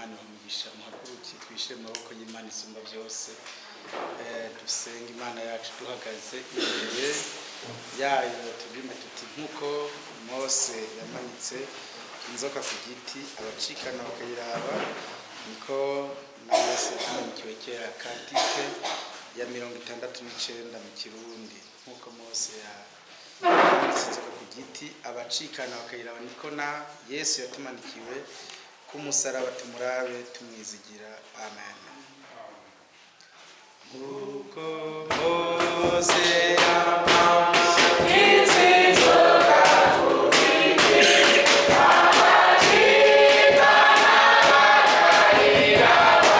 Imana umugisha muhaguruki twishe mu maboko y'Imana isumba byose dusenga Imana yacu duhagaze imbere yayo tubime tuti nkuko Mose yamanitse inzoka ku giti abacikana bakayiraba niko na Mose yamanikiwe kera kantike ya 69 mu Kirundi nkuko Mose yamanitse inzoka ku giti abacikana bakayiraba niko na Yesu yatumanikiwe ku musaraba tumurabe tumwizigira amen. Nkuko Mose yamanitse inzoka ku giti abacikana bakayiraba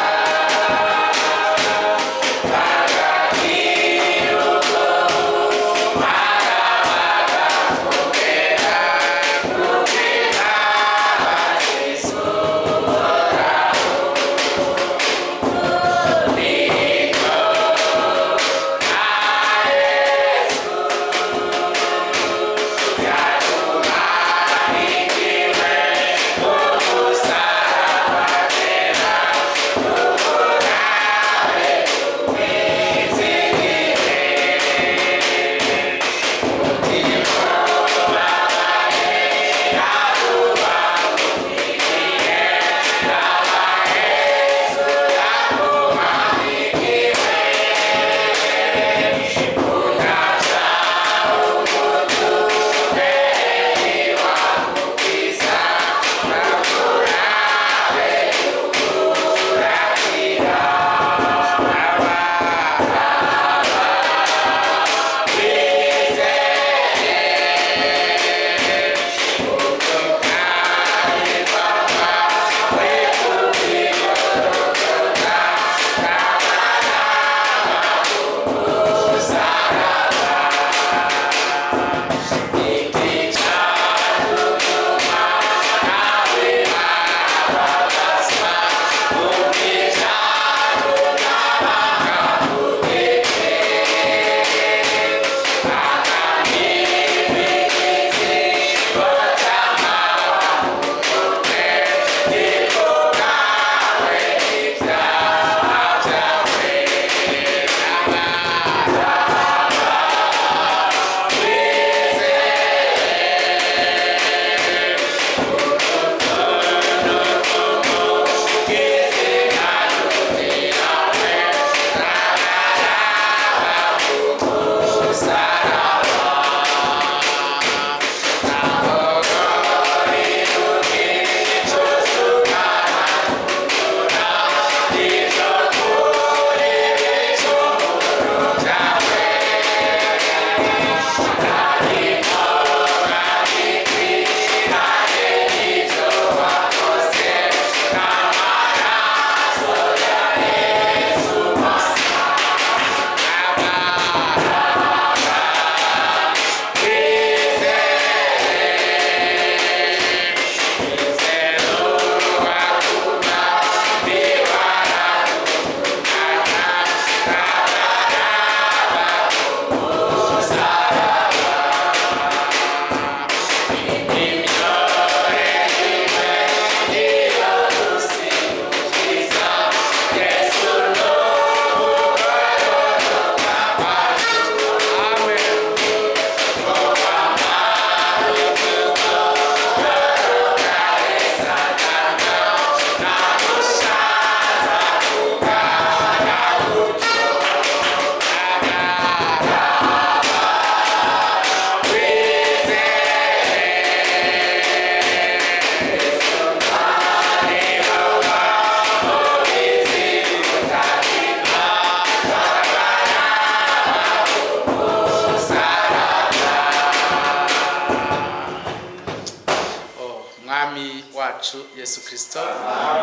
Yesu Kristo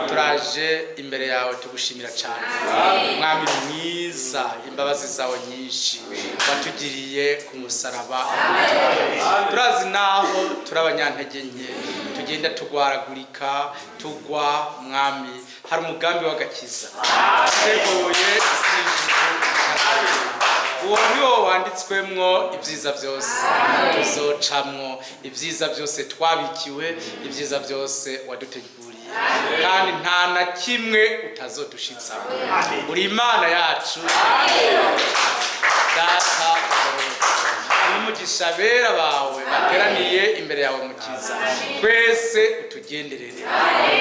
turaje imbere yawe tugushimira cyane mwami mwiza imbabazi zawe nyinshi watugiriye ku musaraba turazi naho turabanyantege nke tugenda tugwaragurika tugwa mwami hari umugambi w'agakiza teguye uwo niwo wanditswemwo ibyiza byose tuzocamwo ibyiza byose twabikiwe ibyiza byose waduteguriye kandi nta na kimwe utazodushitsaho. Uri Imana yacu data n'umugisha bera bawe bateraniye imbere yawe mukiza, twese utugenderere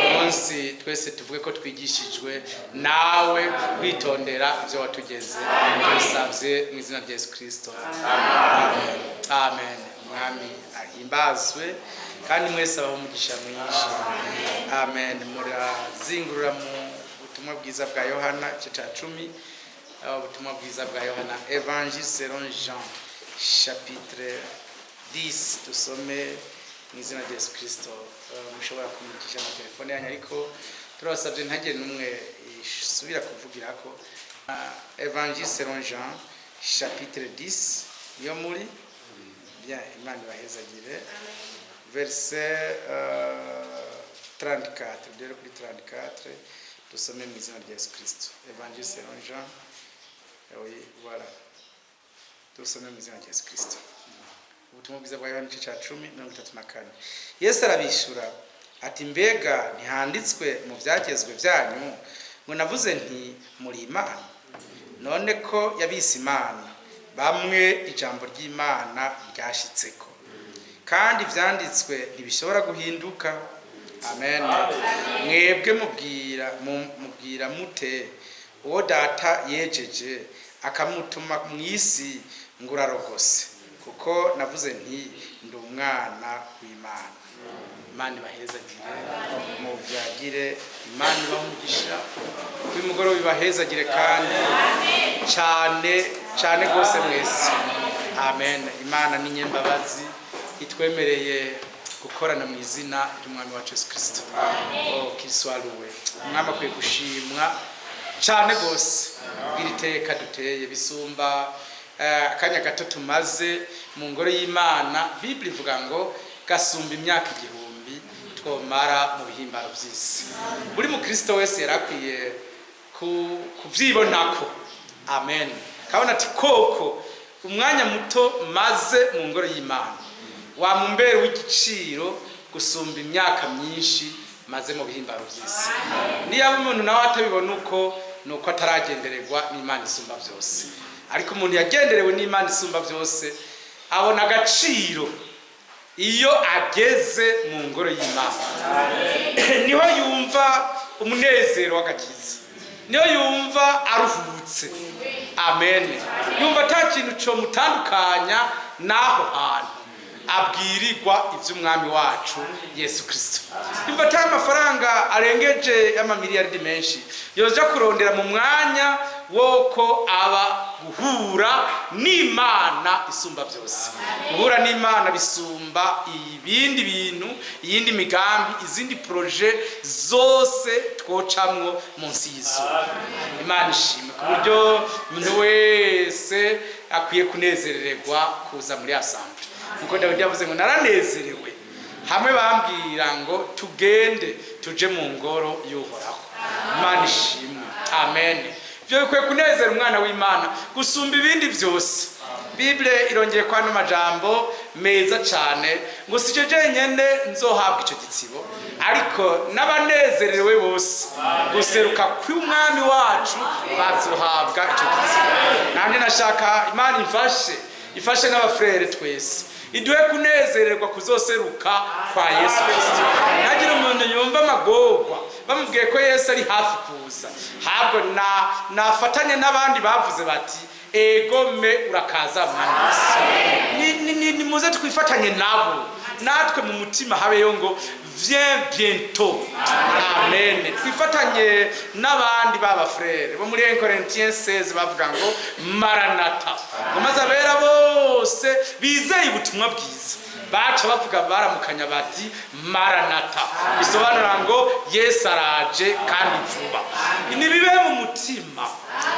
umunsi, twese tuvuge ko twigishijwe nawe witondera ibyo watugeze. Tubisabye mu izina rya Yesu Kristo, amen. Amen. Umwami ahimbazwe kandi mwese abaho umugisha mwinshi. Amen. Murazingurura mu butumwa bwiza bwa Yohana igice cya 10, ubutumwa bwiza bwa Yohana, Evangile selon Jean chapitre 10. Dusome mu izina rya Yesu Kristo. Mushobora kumurikisha na telefone yanyu, ariko turabasabye ntagire n'umwe isubira kuvugira ko. Evangile selon Jean chapitre 10 yo muri bien, Imana ibahezagire. Verset 34, dore kuri 34 dusome mu izina rya Yesu Kristo. Evangile selon Jean, oui, voilà. Dusome mu izina rya Yesu Kristo. Ubutumwa bwiza bwa Yohana igice cya 10:34. Yesu arabishura ati, mbega ntihanditswe mu byagezwe byanyu ngo navuze nti muri Imana? None ko yabise Imana bamwe ijambo ry'Imana ryashitseko, kandi ivyanditswe ntibishobora guhinduka. Amen. Mwebwe mubwira mute uwo data yejeje akamutuma mu isi ngo urarogose, kuko navuze nti ndi umwana w'Imana. Imana ibahezagire mu vyagire, Imana ibahumugisha kuri mugoroba, ibahezagire kandi cyane rwose mwese. Amen. Imana ni nyembabazi, itwemereye gukorana mu izina ry'umwami wacu Yesu Kristo. Kiswaruwe umwami akwiye gushimwa cyane rwose bw'iri teka duteye, bisumba akanya gato tumaze mu ngoro y'Imana. Biblia ivuga ngo gasumba imyaka 1000 twomara mu bihimbaro by'isi. Buri mu Kristo wese yarakwiye kuvyibonako. Amen. Kabona ati koko umwanya muto maze mu ngoro y'Imana wamumbere w'igiciro gusumba imyaka myinshi maze mu bihimbaro by'isi. Niba umuntu nawe atabibona nuko ataragendererwa n'Imana isumba byose, ariko umuntu yagenderewe n'Imana isumba byose abona agaciro iyo ageze mu ngoro y'Imana. Niho yumva umunezero w'agakiza, niho yumva aruhutse. Amen. Yumva ata kintu cyo mutandukanya naho hantu abwirirwa iby'umwami wacu Yesu Kristo. Yumva ata amafaranga arengeje y'amamiliyaridi menshi yoja kurondera mu mwanya woko aba guhura n'Imana isumba byose. Guhura n'Imana bisumba ibindi bintu, iyindi migambi, izindi projet zose twocamwo munsi y'izuba. Imana ishimwe ku buryo umuntu wese akwiye kunezererwa kuza muri assemble. Nuko Dawidi yavuze ngo naranezerewe hamwe bambwira ngo tugende tuje mu ngoro y'Uhoraho. Imana ishimwe. Amen. Byo bikwiye kunezera umwana w'Imana gusumba ibindi byose. Biblia irongeye kwa n'amajambo meza cyane ngo sije jenyene nzohabwa icyo gitsibo, ariko n'abanezerewe bose guseruka kw'umwami wacu bazohabwa icyo gitsibo. Nanje nashaka Imana ifashe n'abafrere twese, iduhe kunezererwa kuzoseruka kwa Yesu Kristo. Nagira umuntu yumva amagorwa bamubwiye ko Yesu ari hafi kuza, habwo nafatanye n'abandi bavuze bati egome urakaza mwana Yesu. Ni muze twifatanye nabo, natwe mu mutima habeyo ngo viens bientôt. Amen. Twifatanye n'abandi baba frere bo muri 1 Corinthiens 16 bavuga ngo maranatha. Amaze abera bose bizeye ubutumwa bwiza baca bavuga baramukanya bati maranatha, bisobanura ngo Yesu araje kandi vuba. Ni bibe mu mutima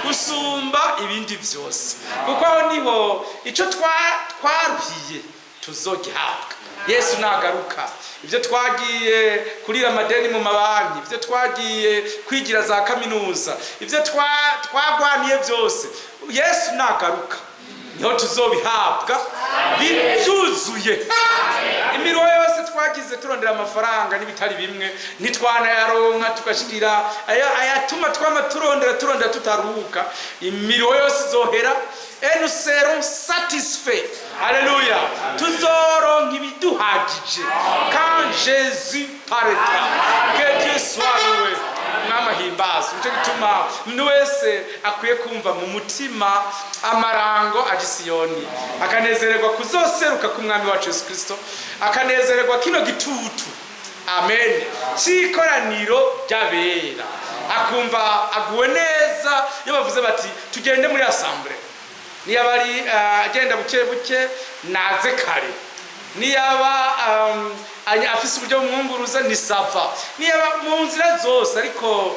gusumba ibindi byose, kuko aho niho icyo twaruhiye tuzogihabwa. Yesu nagaruka, ibyo twagiye kurira amadeni mu mabanki, ibyo twagiye kwigira za kaminuza, ibyo twagwaniye byose, Yesu nagaruka niho tuzobihabwa bibyuzuye. imiriho yose twagize turondera amafaranga n'ibitari bimwe ntitwanayaronka tugashikira ayatuma twama turondera tutaruhuka, imiriho yose izohera et nous serons satisfaits. Alléluia. Tuzoronka ibiduhagije quand Jésus paraîtra. Que Dieu soit loué. N'amahimbazo. Nico gituma umuntu wese akwiye kumva mu mutima amarango aje Siyoni, akanezererwa kuzoseruka ku mwami wacu Yesu Kristo, akanezererwa kino gitutu, amen, cy'ikoraniro ry'abera, akumva aguwe neza iyo bavuze bati tugende muri assemblée. Niyaba ari agenda buke buke naze kare, niyaba afise uburyo bumwunguruza ni sava, niyaba mu nzira zose. Ariko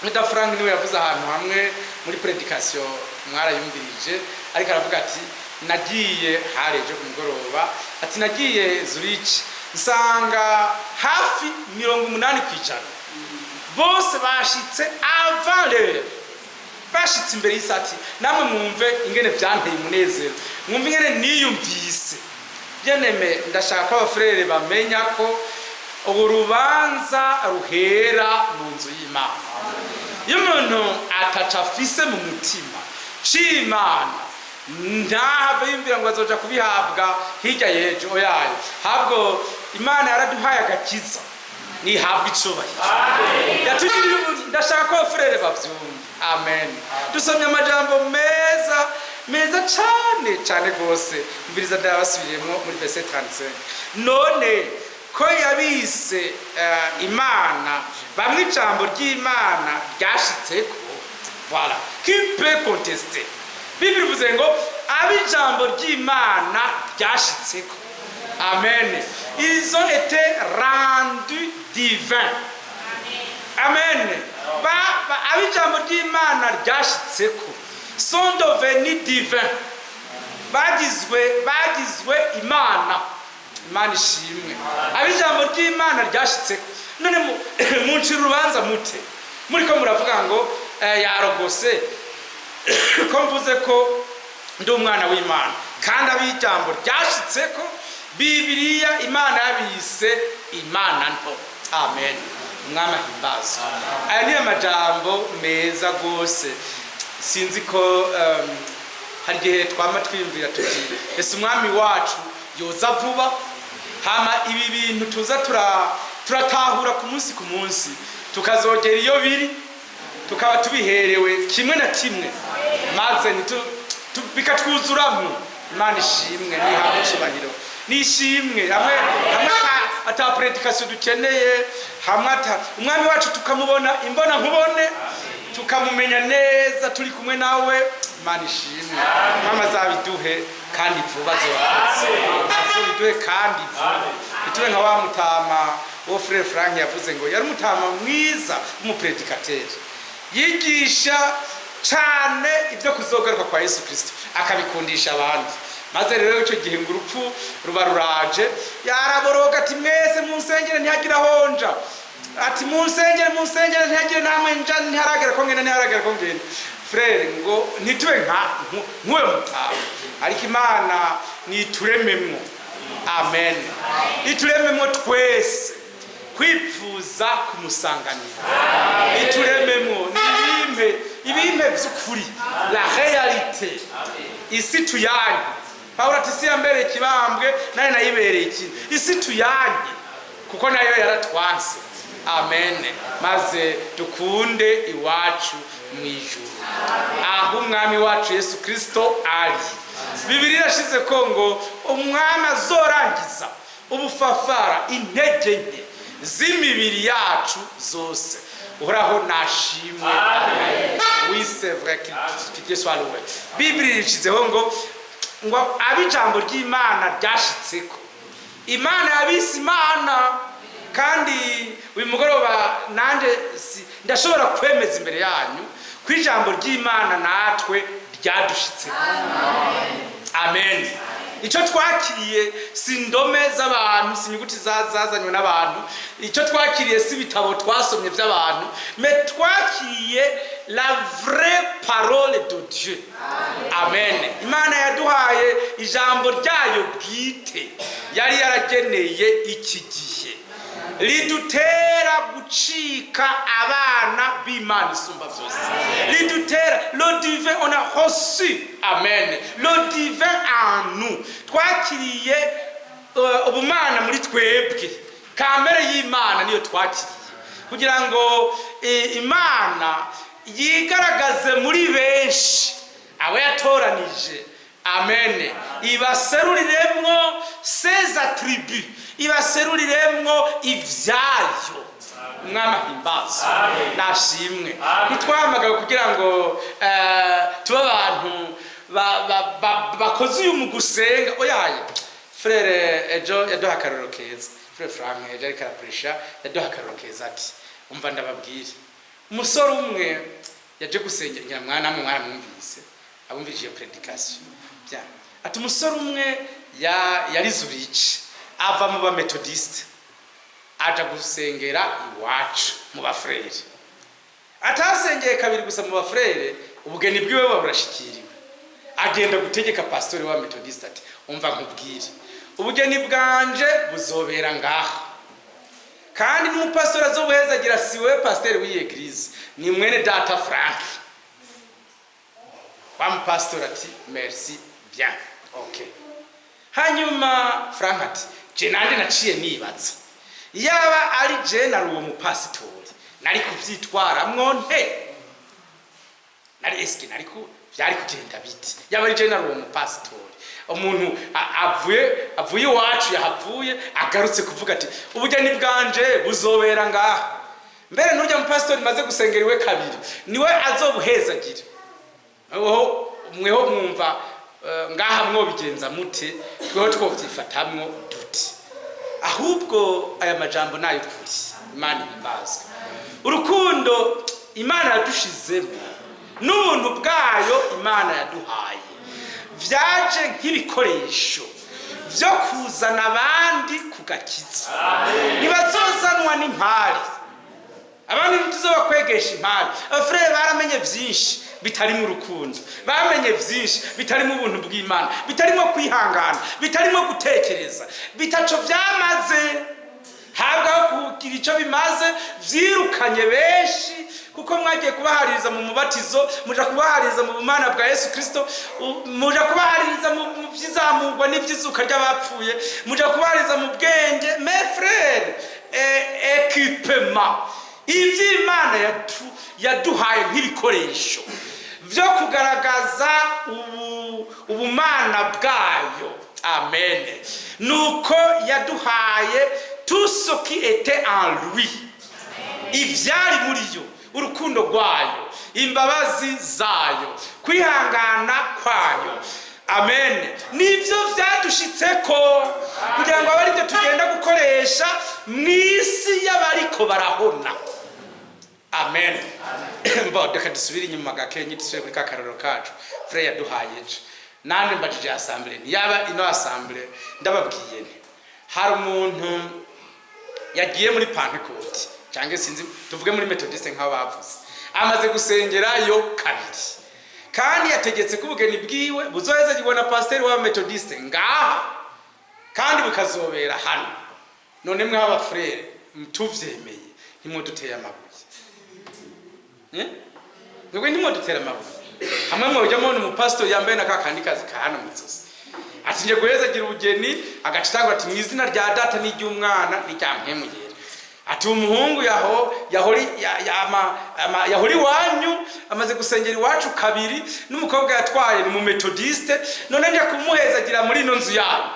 Muda Frank niwe yavuze ahantu hamwe muri predication mwarayumvirije, ariko aravuga ati nagiye hareje ku mugoroba, ati nagiye Zurich nsanga hafi 80% bose bashitse avant l'heure, bashitse imbere y'isati. Namwe mwumve ingene vyanteye umunezero, mwumve ingene niyumvise. Byeneme ndashaka ko abafrere bamenya ko urubanza ruhera mu nzu y'Imana. Iyo umuntu atacafise mu mutima c'Imana ntahave yumvira ngo azoja kubihabwa hirya yejo oyayo, habwo Imana yaraduhaye agakiza nihabwa icubahiro. Yatugirira ubuntu, ndashaka ko abafrere bavyumva. Amen. Dusomye amajambo meza cyane gose. Mbiriza ndabasubiriyemo muri verset 35. None ko yabise Imana bamwe ijambo ry'Imana ryashitseko, voilà, qui peut contester? Bible ivuze ngo abijambo ry'Imana ryashitseko, amen, ils ont été rendus divins, amen. Abijambo ry'Imana ryashitseko sont devenus divins, bagizwe Imana. Imana ishimwe. Abijambo ry'Imana ryashitseko. None munci rubanza mute muri ko muravuga ngo yarogose ko mvuze ko ndi umwana w'Imana, kandi abijambo ryashitseko Bibiliya Imana yabise Imana nto. Amen. Umwami ahimbazwe. Aya ni amajambo meza gose. Sinzi ko hari gihe twama twiyumvira tuti ese umwami wacu yoza vuba, hama ibi bintu tuza turatahura ku munsi tukazogera iyo biri, tukaba tubiherewe kimwe na kimwe, maze bikatwuzuramo. Imana ishimwe nihabwe icubahiro nishimwe. Hamwe ata predication dukeneye, hamwe umwami wacu tukamubona imbona nkubone, tukamumenya neza turi kumwe nawe. Imana ishimwe. Mama zabiduhe kandi vuba biduhe kandi vuba. Bitube nka wa mutama wo Frère Frank yavuze ngo yari mutama mwiza w'umupredikateur, yigisha cyane ibyo kuzogaruka kwa Yesu Kristo, akabikundisha abandi. Maze rero icyo gihe ngo urupfu ruba ruraje, yaraboroga ati mwese mu nsengero ntihagira honja, ati mu nsengero ntihagire namwe nja, ntiharagera ko ngene. Frère ngo ntitube nk'uwe mutama, ariko Imana niturememwo. Amen. Iturememwo twese kwipfuza kumusanganira. Iturememwo ibimpe vy'ukuri, la réalité. Isi tuyanye. Pawulo ati si yambere ikibambwe naye nayibereye ikindi. Isi tuyanye kuko nayo yaratwanse. Amen. Maze dukunde iwacu mwijuru, aho umwami wacu Yesu Kristo ari. Bibiliya irashize ko ngo umwami azorangiza ubufafara intege nke z'imibiri yacu zose. Uhoraho nashimwe. Oui, c'est vrai qu'il Dieu soit loué. Bibiliya irishizeho ngo abijambo ry'Imana ryashitseko. Imana yabise Imana, kandi uyu mugoroba nanje ndashobora kwemeza imbere yanyu ko ijambo ry'Imana natwe ryadushitseko. Amen. icyo twakiriye si indome z'abantu, si inyuguti zazanywe n'abantu, icyo twakiriye si ibitabo twasomye by'abantu, mais twakiriye la vraie parole de Dieu. Amen. Imana yaduhaye ijambo ryayo bwite yari yarageneye iki gihe, ridutera gucika abana b'Imana isumba byose, ridutera le divin on a reçu. Amen. Le divin en nous, twakiriye ubumana muri twebwe, kamere y'Imana niyo twakiriye kugira ngo Imana yigaragaze muri benshi abo yatoranije. Amen. Ibaseruriremwo ses attributs, ibaseruriremwo ivyayo. Umwami ahimbazo nashimwe. Ntitwahamagawe kugira ngo tuba abantu bakoze uyu mu gusenga. Oyaye frere ejo yaduha akarorero keza, frere Frank ejo ariko arapresha yaduha akarorero keza ati umva ndababwire, umusore umwe yaje gusengera mwana mwumvise abumvije predication bya ati umusore umwe yari Zurich ava mu ba Methodiste aja gusengera iwacu mu bafrere, atasengeye kabiri gusa mu bafrere, ubugeni bwiwe burashikiriwe, agenda gutegeka pastori wa Methodiste ati umva nkubwire, ubugeni bwanje buzobera ngaha, kandi n'umupastori azobuhezagira siwe pasteur w'iyi eglise, ni mwene data Frank. Pastor ati merci bien, okay. Hanyuma Frank ati je nande naciye nibaza, yaba ari je nari uwo mupasitori nari kuvyitwaramwo nte, nari eski nari ku byari kugenda biti, yaba ari je nari uwo mupasitori, umuntu avuye iwacu yahavuye agarutse kuvuga ati ubugeni bwanje buzobera ngaha, mbere n'urya mupasitori maze gusengeriwe kabiri niwe azobuhezagira. Mweho mwumva ngaha mwo bigenza mute, tweho twovyifatamwo duti. Ahubwo aya majambo nayo kuri Imana ibazwe, urukundo Imana yadushizemo n'ubuntu bwayo Imana yaduhaye vyaje nk'ibikoresho vyo kuzana abandi kugakiza. Ntibazozanwa n'impari, abandi ntituzobakwegesha impari. Abafrere baramenye vyinshi bitari mu rukundo, bamenye vyinshi bitari mu buntu bw'Imana, bitarimo kwihangana, bitarimo gutekereza, bitaco vyamaze habwa kugira ico bimaze, vyirukanye benshi kuko mwagiye kubahaririza mu mubatizo, muja kubahaririza mu bumana bwa Yesu Kristo, muja kubahaririza mu vyizamurwa n'ivyizuka ry'abapfuye, muja kubahaririza mu bwenge. Mes frères, équipement ivy'Imana yaduhaye nk'ibikoresho vyo kugaragaza ubumana bwayo. Amen. Nuko yaduhaye tout ce qui était en lui, ivyari muri yo, urukundo rwayo, imbabazi zayo, kwihangana kwayo. Amen. Nivyo vyadushitseko kugira ngo abari byo tugenda gukoresha mwisi y'abariko barahona. Amen. Mbo deka dusubira inyuma gakenyi dusubire kuri kakaroro kacu frere yaduhaye ejo. Nande mbajije assemblée yaba ino assemblée ndababwiye nti hari umuntu yagiye muri Pentecote cyangwa sinzi tuvuge muri Methodiste nk'aho bavuze, amaze gusengerayo kabiri, kandi yategetse ko ubugeni bwiwe buzoheza gibona pasteur wa Methodiste ngaha kandi bukazobera hano. None mwe aba frere mutuvyemeye ntimuduteye amabuye, nubwo ntimudutera amabuye. Hamwe mu byo mu pastor yambaye nakakandi kazi kahana mwizosi ati nje guhezagira ubugeni, agacitangwa ati mu izina rya data n'iry'umwana n'icyampemuyera, ati umuhungu yahori wanyu amaze gusengera iwacu kabiri, n'umukobwa yatwaye ni mu Methodiste, none nje kumuhezagira muri ino nzu yanyu.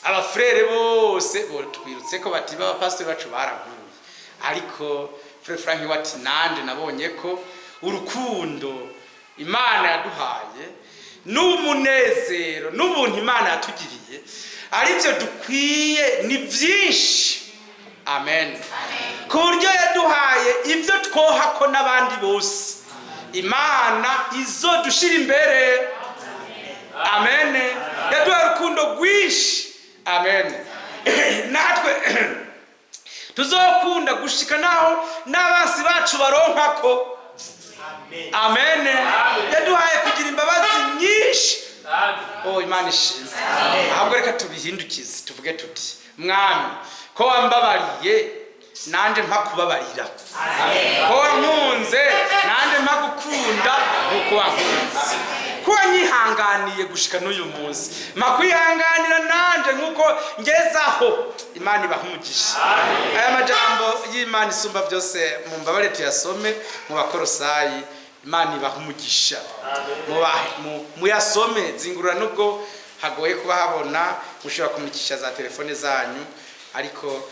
Abafrere bose twirutse ko bati baba pastor bacu baraguye, ariko frere Frank wati nande nabonye ko urukundo Imana yaduhaye n'umunezero n'ubuntu Imana yatugiriye arivyo dukwiye ni vyinshi. Amen. Ku buryo yaduhaye ivyo twohako n'abandi bose, Imana izo dushira imbere. Amen. Yaduhaye rwinshi. Amen. Natwe tuzokunda gushika naho n'abasi bacu baronkako. Amen. Yaduhaye kugira imbabazi nyinshi. Oh, Imana ishimwe. Ahubwo reka tubihindukize tuvuge tuti mwami ko wambabariye nanje mpakubabarira. Ko wankunze nanje mpagukunda uko wankunze. Ko wanyihanganiye gushika n'uyu munsi mpakwihanganira nanje nkuko ngezaho. Imana ibahumugisha. Aya majambo y'Imana isumba byose mu mbabare tuyasome mu Bakolosayi. Imana ibahumugisha. Muyasome zingurura nubwo hagoye kuba habona mushobora kumukisha za telefone zanyu ariko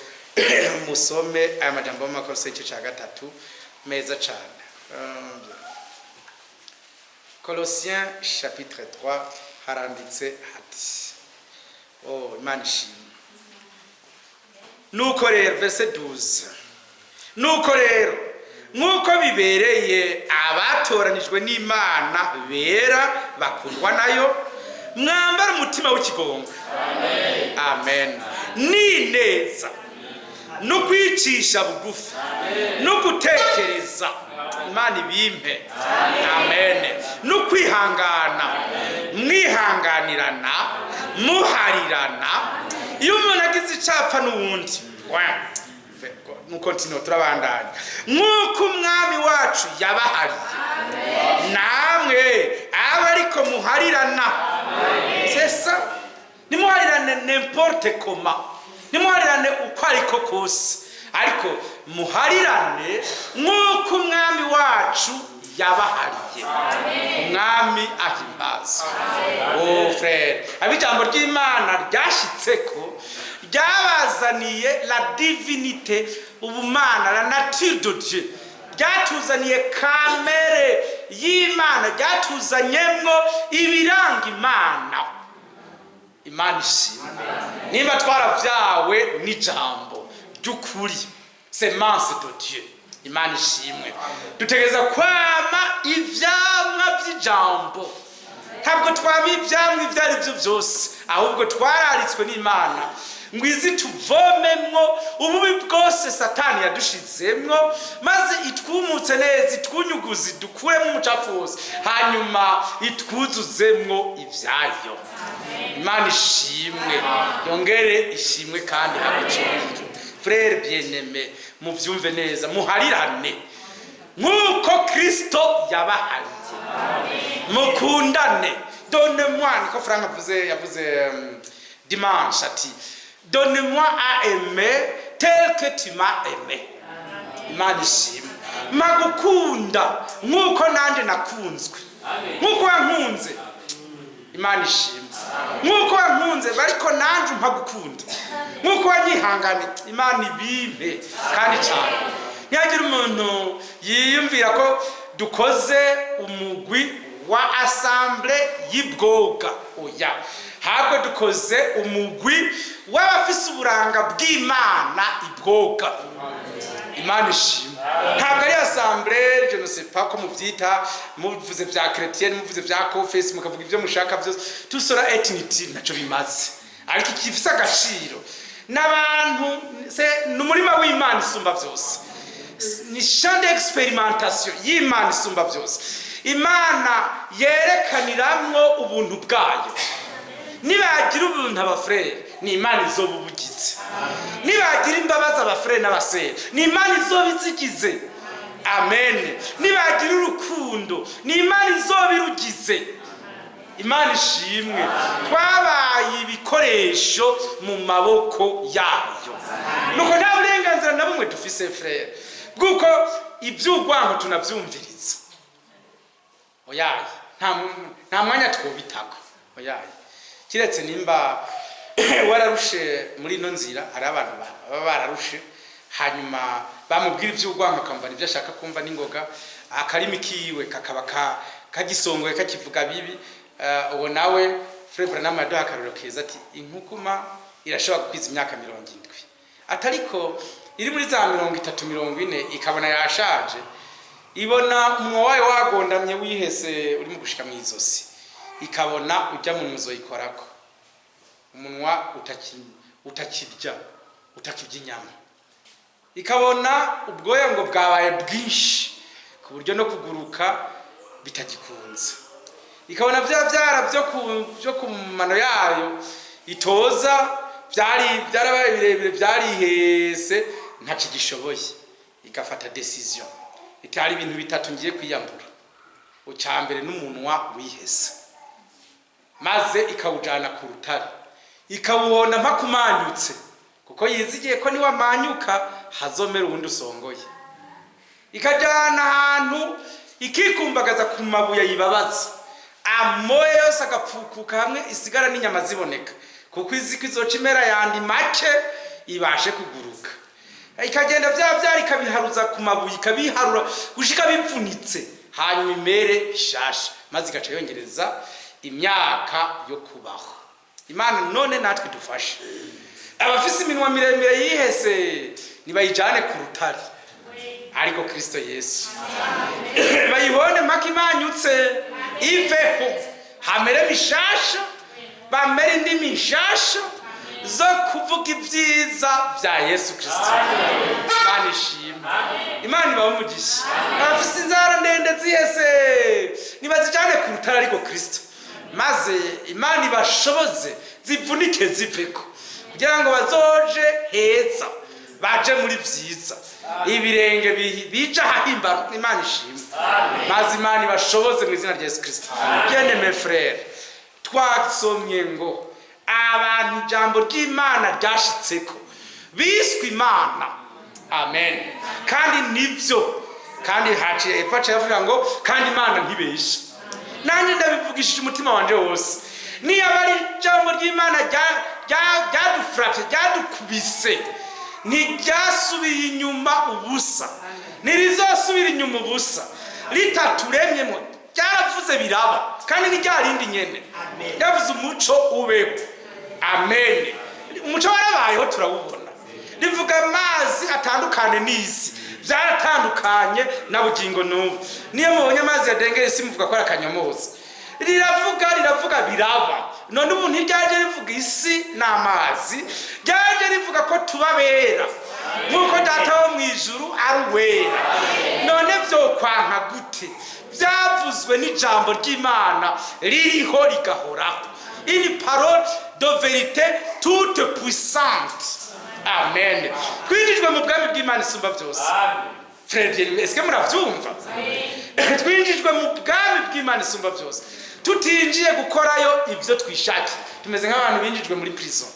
musome aya majambo mu Bakolosayi igice cya 3 meza cyane. Colossiens chapitre 3 haranditse hati. Oh, Imana ishimwe. Nuko rero verset 12. Nuko rero nkuko bibereye abatoranijwe n'Imana bera bakundwa nayo mwambara umutima w'ikigongo. Amen. Amen. Ni neza no kwicisha bugufi no gutekereza. Imana ibimpe. Amen. No kwihangana mwihanganirana muharirana iyo umuntu agize icapfa n'uwundi. Mukontinue turabandanya nkuko umwami wacu yabahariye namwe aba ariko muharirana. Sesa nimuharirane n'importe comment, nimuharirane uko ariko kose ariko muharirane nkuko umwami wacu yabahariye. Umwami ahimbazwe. Oh frère, abijambo ry'Imana ryashitseko ryabazaniye la divinité, ubumana, la nature de Dieu. Ryatuzaniye kamere y'Imana, ryatuzanyemwo ibiranga Imana. Imana ishimwe. Nimba twaravyawe n'ijambo ry'ukuri, semence de Dieu. Imana ishimwe. Dutegereza kwama ivyamwa vy'ijambo. Ntabwo twama ivyamwa ivyo ari byo byose, ahubwo twararitswe n'Imana ngwizi tuvomemwo ububi bwose Satani yadushizemwo maze itwumutse neza itwunyuguzi dukuremo umucafu wose hanyuma itwuzuzemwo ivyayo. Imana ishimwe. Yongere ishimwe kandi habiciro. Frère bien-aimé, muvyumve neza muharirane nkuko Kristo yabahariye. Mukundane. Donne-moi, niko Frank yavuze dimanche ati donne-moi à aimer tel que tu m'as aimé. Imana ishimwe. Magukunda nkuko nanje nakunzwe. Nkuko wankunze. Imana ishimwe. Nkuko wankunze bariko nanje mpagukunda. Nkuko wanyihangane. Imana ibimpe kandi cyane. Nyagira umuntu yiyumvira ko dukoze umugwi wa assemblée y'ibwoga. Oya. Habwo dukoze umugwi w'abafise uburanga bw'Imana ibwoga. Imana ishimwe. Ntabwo ari assemblée, je ne sais pas ko muvyita, muvuze vya chrétienne, muvuze vya confesse, mukavuga ivyo mushaka byose. Tout cela est inutile, naco bimaze. Ariko ikifisa agaciro n'abantu n'umurima w'Imana isumba byose. Ni champ d'expérimentation y'Imana isumba byose. Imana yerekaniramwo ubuntu bwayo. Nibagira ubuntu abafrere ni Imana izobubugize. Nibagira imbabazi abafrere n'abasere ni Imana izobizigize. Amen. Nibagira urukundo ni Imana izobirugize. Imana ishimwe. Twabaye ibikoresho mu maboko yayo. Nuko nta burenganzira na bumwe dufise frère bwuko iby'ugwango tunavyumviriza. Oyaye nta mwanya twobitako. Oyaye kiretse nimba wararushe muri no nzira ari abantu baba bararushe hanyuma bamubwira iby'ugwango akamva nivyo ashaka kumva n'ingoga akarimi kiwe kakaba kagisongoye kakivuga bibi. Uwo nawe Frère Branham yaduha akarorero keza ati inkukuma irashobora kwiza imyaka 70 atariko iri muri za 30-40 ikabona yashaje ibona umwo wayo wagondamye wihese uri mu gushika mwizosi ikabona ujya mu muzo ikorako umunwa utakirya inyama, ikabona ubwoya ngo bwabaye bwinshi ku buryo no kuguruka bitagikunze, ikabona vyara byo ku mano yayo itoza byarabaye birebire byarihese ntakigishoboye, igafata decision itari ibintu bitatu ngiye kwiyambura. Ucambere n'umunwa wihese, maze ikawujana ku rutare, ikawubona mpakumanyutse, kuko yizigiye ko niwamanyuka hazomera ubundi usongoye. Ikajana ahantu ikikumbagaza ku mabuye yibabaza, amoye yose agapfukuka hamwe isigara n'inyama ziboneka, kuko izi kizoca imera yandi make ibashe kuguruka. Ikagenda vyari ikabiharuza ku mabuye, ikabiharura gushika bipfunitse, hanyuma imere shasha, maze igaca yongereza imyaka yo kubaho. Imana none natwe dufashe, abafise iminwa miremire yihese nibayijane ku rutare, ariko Kristo Yesu bayibone mpaka imanyutse iveho, hamere mishasha, bamere indimi nshasha zo kuvuga ibyiza vya Yesu Kristo. Imana ishimwe, Imana ibahe umugisha. Abafise inzara ndende zihese nibazijane ku rutare ariko Kristo, maze Imana ibashoboze zivunike ziveko, kugira ngo bazoje heza, baje muri vyiza, ibirenge bija hahimba. Imana ishimwe, maze Imana ibashoboze mu izina rya Yesu Kristo. Bien mes frères, twasomye ngo abantu ijambo ry'Imana ryashitseko biswe Imana. Amen. Kandi nivyo, kandi haciye epfaca yavuga ngo kandi Imana ntibesha. Nanje ndabivugishije umutima wanje wose, niyo bari ijambo ry'Imana ryadufrapye, ryadukubise, ntiryasubiye inyuma ubusa, ntirizosubira inyuma ubusa, ritaturemyemo ryaravuze biraba, kandi ntiryarindi nyene, ryavuze umuco ubeho. Amen. Umuco warabayeho turawubona, rivuga amazi atandukane n'isi, vyaratandukanye na bugingo n'ubu. Niyo mubonye amazi yadengeye isi muvuga ko arakanyomoza, riravuga biraba. None ubu ntiryaje rivuga isi n'amazi, ryaje rivuga ko tubabera nk'uko Data wo mw'ijuru ari uwera. None vyokwanka gute? Vyavuzwe n'ijambo ry'Imana ririho rigahoraho, une parole de vérité toute puissante. Amen. Twinjijwe mu bwami bw'Imana isumba byose. Frère, est-ce que muravyumva? Twinjijwe mu bwami bw'Imana isumba byose, tutinjiye gukorayo ivyo twishakiye. Tumeze nk'abantu binjijwe muri prison.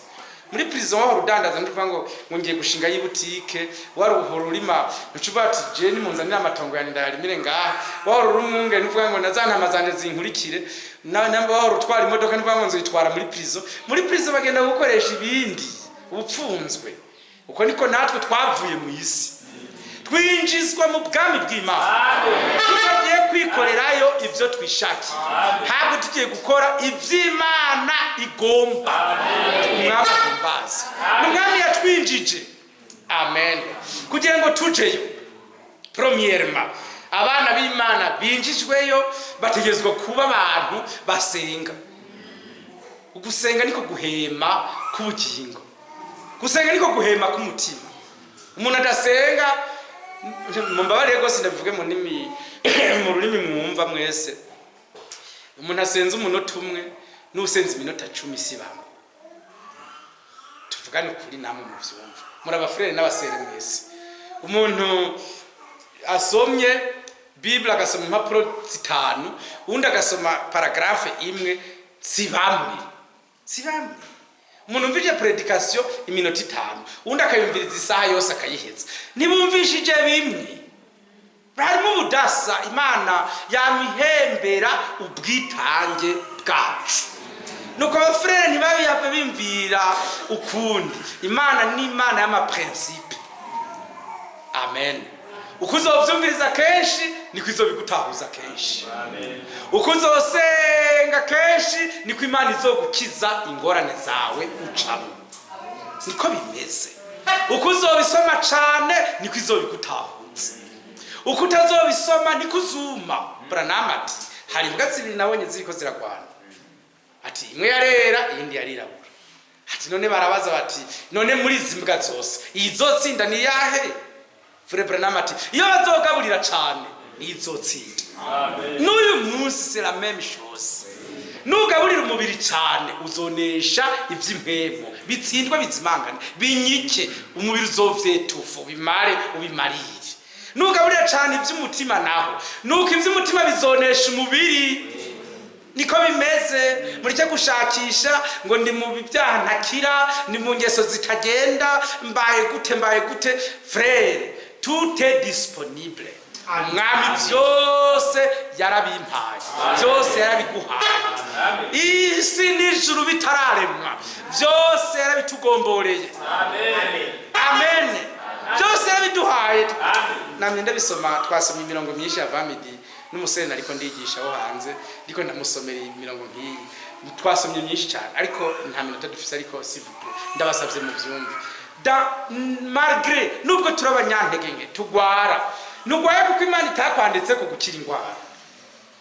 Muri prison wahora udandaza ndivuga ngo ngiye gushinga y'ibutike, waruhora urima ucuva ati je ni munzanira amatongo ya ndayarimire ngaha, wahora urumwunge ndivuga ngo nazanamazane zinkurikire, namba wahora utwara imodoka ndivuga ngo nzoyitwara muri prison. Muri prison bagenda gukoresha ibindi ubupfunzwe. Uko niko natwe twavuye mu isi, twinjizwa mu bwami bw'Imana, tugiye kwikorerayo ivyo twishakiye, ntabwo tugiye gukora ivy'Imana igomba. Umwami ahimbaza, n'umwami yatwinjije. Amen. Kugira ngo tujeyo, premièrement abana b'Imana binjijweyo bategezwa kuba abantu basenga. Ugusenga niko guhema k'ubugingo, gusenga niko guhema k'umutima. Umuntu adasenga, mumbabarire gose ndabivuge mu ndimi mu rurimi mwumva mwese, umuntu asenze umunota umwe n'usenze iminota 10 sibamwe. Tuvugane kuri namwe mu vyumva, muri abafrere n'abasere mwese. Umuntu asomye Bible agasoma impapuro 5, undi agasoma paragraphe imwe, sibamwe. Umuntu umvije predication iminota 5, undi akayumviriza isaha yose akayiheza, ntibumvishije bimwe. Barimo ubudasa. Imana yamihembera ubwitange bwacu, nuko abafrere ntibabiyave bimvira ukundi. Imana ni Imana y'amaprincipe. Amen. Uko uzovyumviriza kenshi niko izobigutahuza kenshi. Amen. Uko uzosenga kenshi niko Imana izogukiza ingorane zawe ucamo. Niko bimeze. Uko uzobisoma cane niko izobigutahuza. Uko utazobisoma niko uzuma. Branham ati hari imbwa zibiri nabonye ziriko ziragwana, ati imwe yarera iyindi yarirabura. none barabaza bati none muri izi mbwa zose izotsinda ni yahe? Frère Branham ati iyo bazogaburira cyane izotsinda. N'uyu munsi c'est la même chose. Nugaburira umubiri cyane uzonesha ivy'impemo bitsindwa bizimangane binyike umubiri uzovyetufu bimare ubimarire. Nugaburira cyane ivy'umutima naho nuko ivy'umutima bizonesha umubiri. Niko bimeze muri cyo gushakisha ngo ndi mu byaha ntakira ni mu ngeso zitagenda mbaye gute frère tout est disponible. Mwami byose yarabimpaye byose yarabiguhaye isi n'ijuru bitararemwa byose yarabitugomboreye. Amen. Byose yarabiduhaye. Namwe ndabisoma twasomye imirongo myinshi ya Vamidi n'umusore ariko ndigisha wo hanze ndiko ndamusomera imirongo nk'iyi twasomye myinshi cyane ariko nta minota dufise ariko s'il-vous-plaît ndabasavye mu vyumva malgré nubwo turabanyantege nke tugwara nugwaye kuko Imana itakwanditse ko gukira ingwara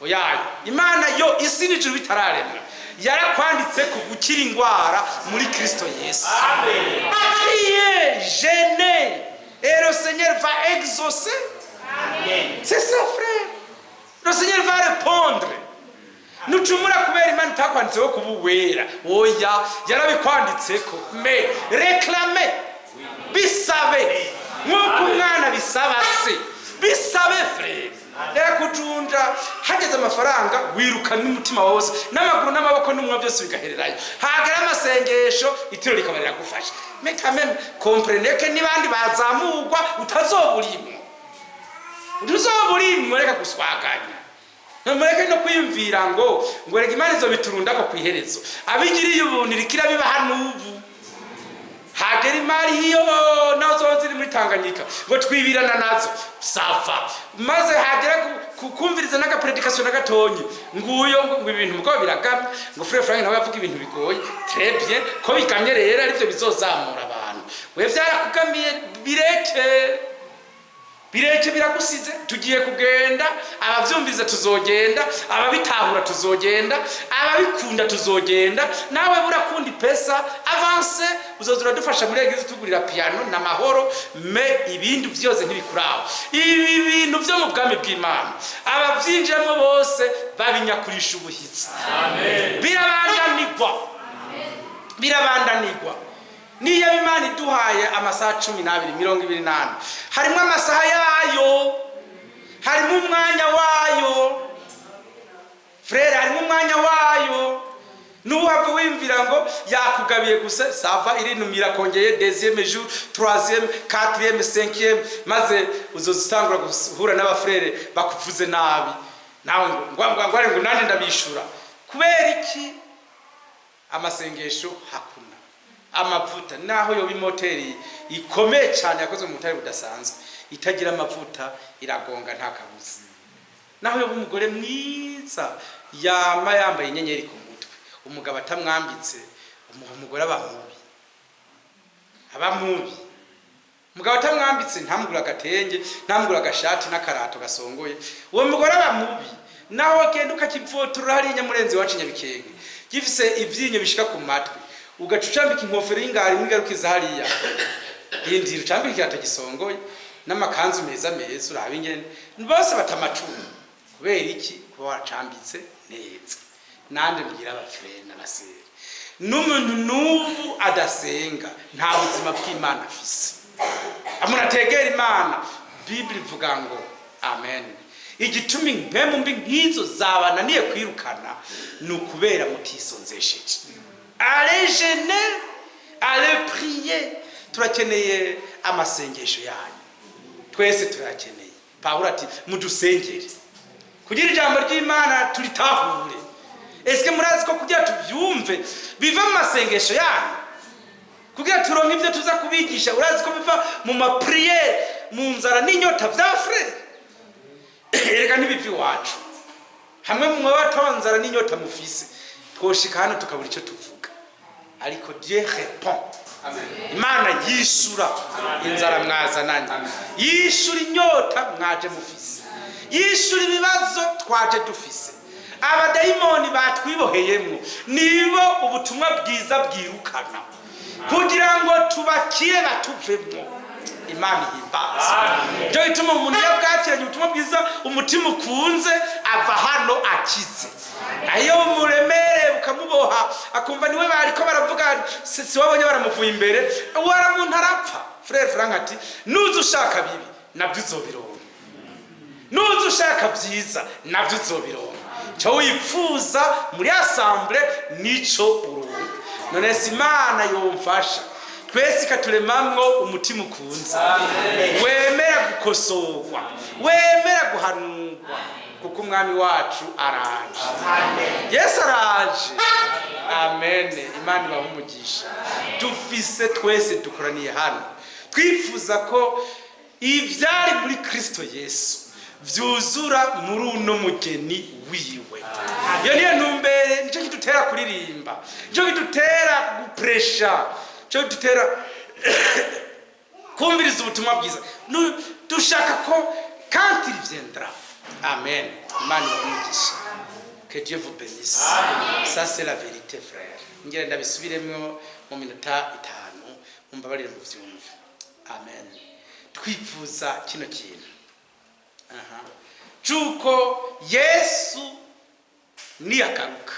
oyayo Imana yo isi n'ijuru bitararemwa yarakwanditse ko gukira ingwara muri Kristo Yesu. Amen. Priez, jeûnez et le Seigneur va exaucer. Amen. C'est ça frère. Le Seigneur va répondre. Nucumura kubera Imana itakwanditseho kubuwera oya yarabikwanditseko mais réclamer bisabe nk'uko umwana bisaba se bisabe frère. Reka kujunja hageze amafaranga wirukana n'umutima wose n'amaguru n'amaboko n'umwa byose bigahererayo hagera amasengesho itiro likabarira gufasha mais quand même comprenez que nibandi bazamurwa utazoburimwe reka guswaganya mureke no kwiyumvira ngo reka Imana izo biturunda ko kwiherezo abigiriye ubuntu rikira biba hanubu hagera imari hiyo nazo ziri muri Tanganyika ngo twibirana nazo sava maze hagera kukumviriza naga predication nagatonyi nguyo ngo ibintu muko biragamye ngo Frère Frank nawe avuga ibintu bigoye très bien ko bigamye rero ari byo bizozamura abantu we vyarakugamiye bireke biragusize tugiye kugenda abavyumviriza tuzogenda ababitahura tuzogenda ababikunda tuzogenda nawe burakunda pesa avance uzozura dufasha muri eglise tugurira piano na mahoro me ibindi byose ntibikuraho ibi bintu byo mu bwami bw'Imana abavyinjemo bose babinyakurisha ubuhitsi. Amen. Birabandanirwa niyo Imana iduhaye amasaha 12:28 harimo amasaha yayo harimo umwanya wayo frère harimo umwanya wayo nuhava wimvira ngo yakugabiye gusa sava iri numira kongeye deuxième jour troisième quatrième cinquième maze uzozitangura guhura n'abafrère bakuvuze nabi nawe ngo nande ndabishura kubera iki amasengesho hakuna amavuta naho yo bimoteri ikomeye cyane yakozwe mu mutari budasanzwe itagira amavuta iragonga nta kabuzi naho yo umugore mwiza yambaye inyenyeri ku mutwe umugabo atamwambitse umugore abamubi umugabo atamwambitse ntamugura agatenge ntamugura agashati n'akarato gasongoye uwo mugore abamubi naho agenda ukakivotura hari inyamurenzi wacu Nyabikenge gifise ivyinyo bishika ku matwi ugacucambika inkofero y'ingari mwigarukiza hariya indi ucambika ikirato gisongoye n'amakanzu meza urabingene bose batamacumu kubera iki kuba wacambitse neza. Nande mbwira abafrene n'abasere n'umuntu n'ubu adasenga nta buzima bw'Imana afise amunategera Imana Bible ivuga ngo amen. Igitumi mpemu mbi nkizo zabananiye kwirukana nukubera mutisonzesheje. Allez jeûner, allez prier. Turakeneye amasengesho yanyu. Twese turakeneye. Pawulo ati mudusengere. Kugira ijambo ry'Imana turitahure. Eske murazi ko kugira tuvyumve biva mu masengesho yanyu? Kugira turonke ivyo tuza kubigisha urazi ko biva mu ma prière mu nzara n'inyota vya frère. Erega ntibivi wacu. Hamwe mu batonzara n'inyota mufise. Twoshika hano tukabura icyo tuvuga. Ariko Dieu répond. Amen. Imana yishura inzara mwazananye. Yishura inyota mwaje mufise. Yishura ibibazo twaje dufise. Abadayimoni batwiboheyemo nibo ubutumwa bwiza bwirukana. kugira ngo tubakire batuvemo. Imana ihimbaza. Cyo gituma umuntu yabwakiranye ubutumwa bwiza umutima ukunze ava hano akize. Ayo umuremere ukamuboha akumva niwe bariko baravuga si wabonye baramuvuye imbere wara muntu arapfa. Frère Frank ati nuzi ushaka bibi nabyo uzobironka, nuzi ushaka byiza nabyo uzobironka. Cyo wipfuza muri assemble nico uronka. None si Imana yomfasha twese ikaturemamwo umutima ukunze, wemera gukosorwa, wemera guhanurwa, kuko umwami wacu araje. Yesu araje. Amen. Imana ibahe umugisha. Dufise twese dukoraniye hano twifuza ko ivyari muri Kristo Yesu vyuzura muri uno mugeni wiwe. Iyo niyo ntumbere, nicyo kidutera kuririmba, nicyo kidutera gupresha, cyo dutera kumviriza ubutumwa bwiza. Dushaka ko quand il viendra. Amen. Imana ibamugisha. Que Dieu vous bénisse. Ça c'est la vérité frère. Ngire ndabisubiremwo mu minota 5 mumbabarire mu vyumva. Amen. Twifuza kino kintu. Chuko Yesu ni akaruka